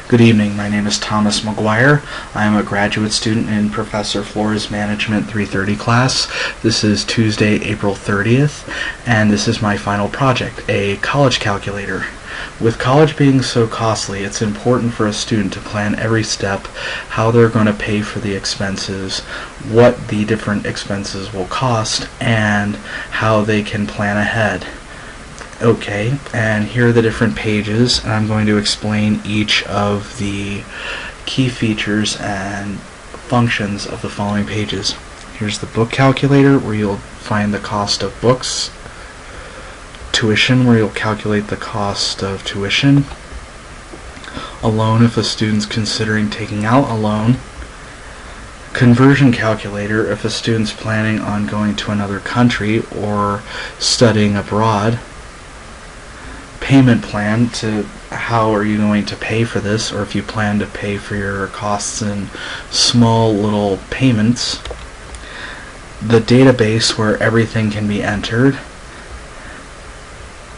Good evening, my name is Thomas McGuire. I am a graduate student in Professor Flores' Management 330 class. This is Tuesday, April 30th, and this is my final project, a college calculator. With college being so costly, it's important for a student to plan every step, how they're going to pay for the expenses, what the different expenses will cost, and how they can plan ahead. Okay, and here are the different pages, and I'm going to explain each of the key features and functions of the following pages. Here's the book calculator, where you'll find the cost of books. Tuition, where you'll calculate the cost of tuition. A loan, if a student's considering taking out a loan. Conversion calculator, if a student's planning on going to another country or studying abroad. Payment plan, to how are you going to pay for this, or if you plan to pay for your costs in small little payments. The database, where everything can be entered,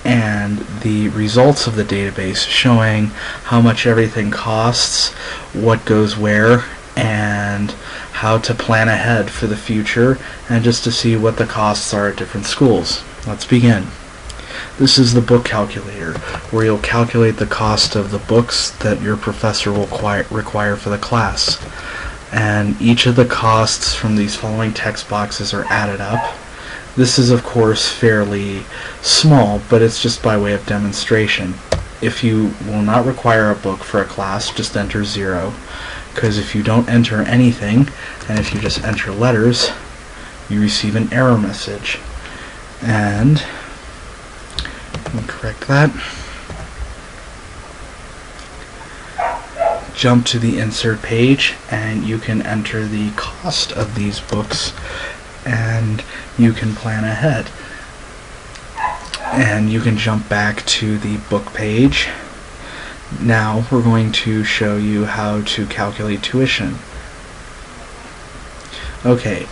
and the results of the database showing how much everything costs, what goes where, and how to plan ahead for the future, and just to see what the costs are at different schools. Let's begin. This is the book calculator, where you'll calculate the cost of the books that your professor will require for the class. And each of the costs from these following text boxes are added up. This is, of course, fairly small, but it's just by way of demonstration. If you will not require a book for a class, just enter 0, because if you don't enter anything, and if you just enter letters, you receive an error message. And we'll correct that. Jump to the insert page, and you can enter the cost of these books, and you can plan ahead. And you can jump back to the book page. Now we're going to show you how to calculate tuition. Okay,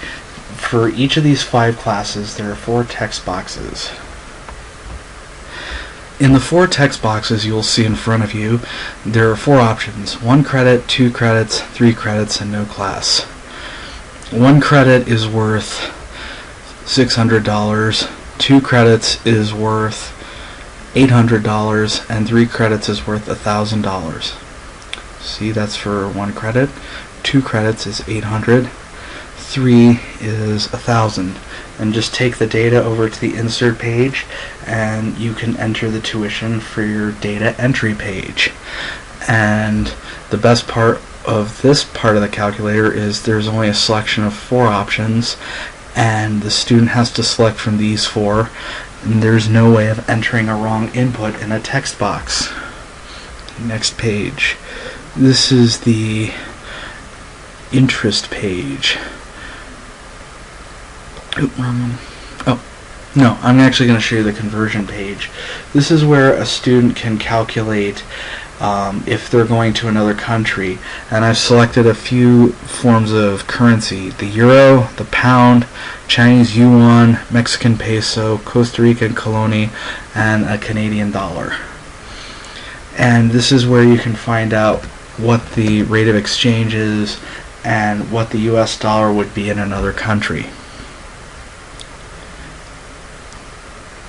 for each of these 5 classes there are 4 text boxes. In the 4 text boxes you'll see in front of you, there are 4 options: 1 credit, 2 credits, 3 credits, and no class. 1 credit is worth $600, 2 credits is worth $800, and 3 credits is worth $1,000. See, that's for 1 credit. 2 credits is $800, 3 is $1,000. And just take the data over to the insert page, and you can enter the tuition for your data entry page. And the best part of this part of the calculator is there's only a selection of 4 options, and the student has to select from these 4, and there's no way of entering a wrong input in a text box. Next page. This is the interest page. Oh, no, I'm actually going to show you the conversion page. This is where a student can calculate if they're going to another country, and I've selected a few forms of currency: the euro, the pound, Chinese yuan, Mexican peso, Costa Rican colony, and a Canadian dollar. And this is where you can find out what the rate of exchange is and what the US dollar would be in another country.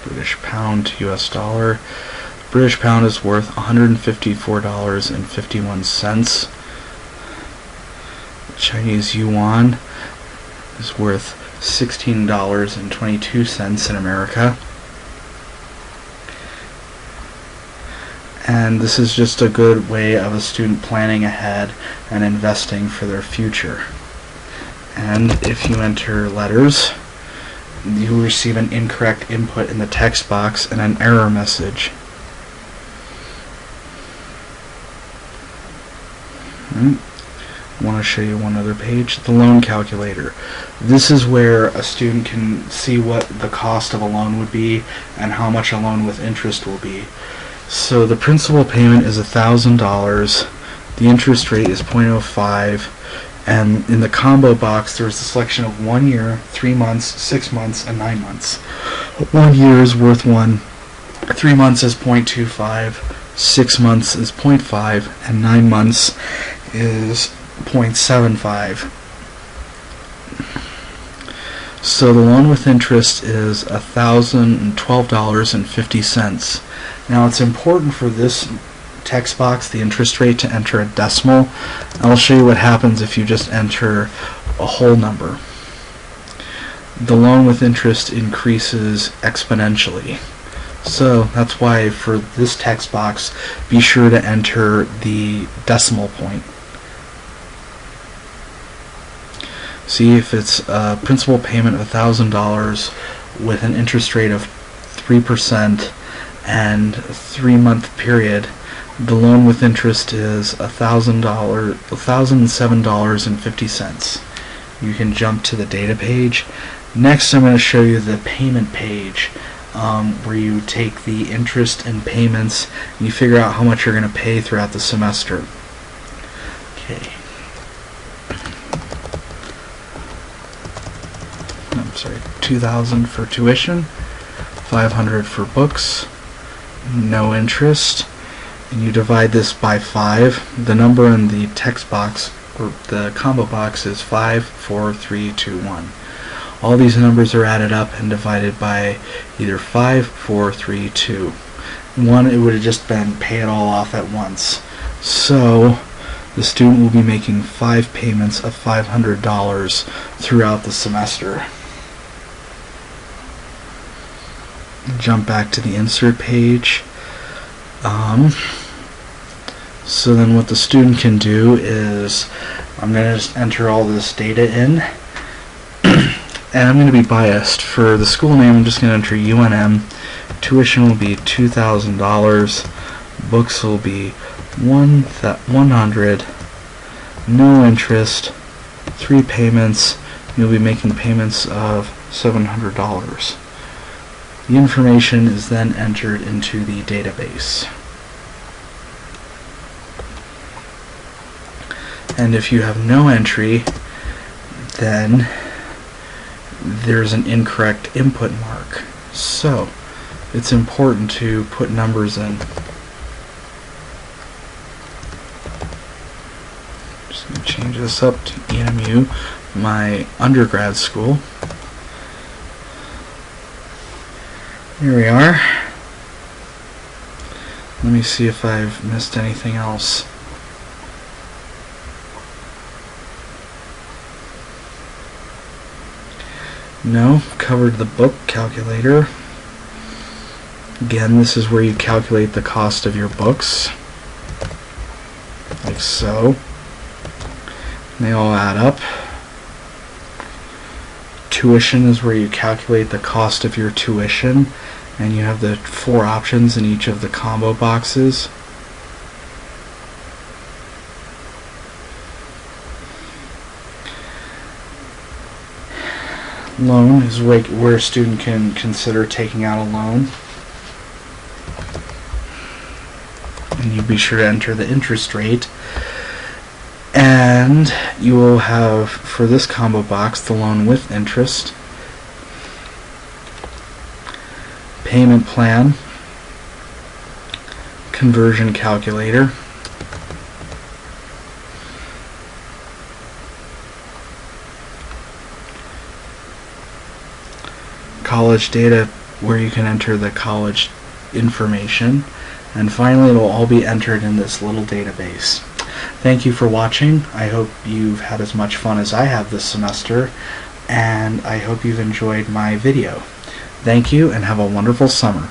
British pound to US dollar. British pound is worth $154.51. Chinese yuan is worth $16.22 in America. And this is just a good way of a student planning ahead and investing for their future. And if you enter letters, you receive an incorrect input in the text box and an error message. I want to show you one other page, the loan calculator. This is where a student can see what the cost of a loan would be and how much a loan with interest will be. So the principal payment is $1,000, the interest rate is 0.05, and in the combo box there's a selection of 1 year, 3 months, 6 months, and 9 months. 1 year is worth 1, 3 months is 0.25, 6 months is 0.5, and 9 months is 0.75. So the loan with interest is $1,012.50. Now it's important for this text box, the interest rate, to enter a decimal. I'll show you what happens if you just enter a whole number. The loan with interest increases exponentially. So that's why for this text box, be sure to enter the decimal point. See, if it's a principal payment of $1,000 with an interest rate of 3% and a 3-month period, the loan with interest is $1,007.50. You can jump to the data page. Next, I'm going to show you the payment page, where you take the interest and payments and you figure out how much you're going to pay throughout the semester. Okay. I'm sorry, $2,000 for tuition, $500 for books, no interest, and you divide this by 5. The number in the text box, or the combo box, is 5, 4, 3, 2, 1. All these numbers are added up and divided by either 5, 4, 3, 2. 1, it would have just been pay it all off at once. So the student will be making 5 payments of $500 throughout the semester. Jump back to the insert page. So then what the student can do is, I'm going to just enter all this data in, and I'm going to be biased. For the school name, I'm just going to enter UNM. Tuition will be $2,000. Books will be 100. No interest. 3 payments. You'll be making payments of $700. The information is then entered into the database. And if you have no entry, then there's an incorrect input mark. So it's important to put numbers in. Just going to change this up to EMU, my undergrad school. Here we are. Let me see if I've missed anything else. No, covered the book calculator. Again, this is where you calculate the cost of your books, like so. They all add up. Tuition is where you calculate the cost of your tuition, and you have the 4 options in each of the combo boxes. Loan is where a student can consider taking out a loan. And you be sure to enter the interest rate. And you will have, for this combo box, the loan with interest, payment plan, conversion calculator, college data, where you can enter the college information, and finally it will all be entered in this little database. Thank you for watching. I hope you've had as much fun as I have this semester, and I hope you've enjoyed my video. Thank you, and have a wonderful summer.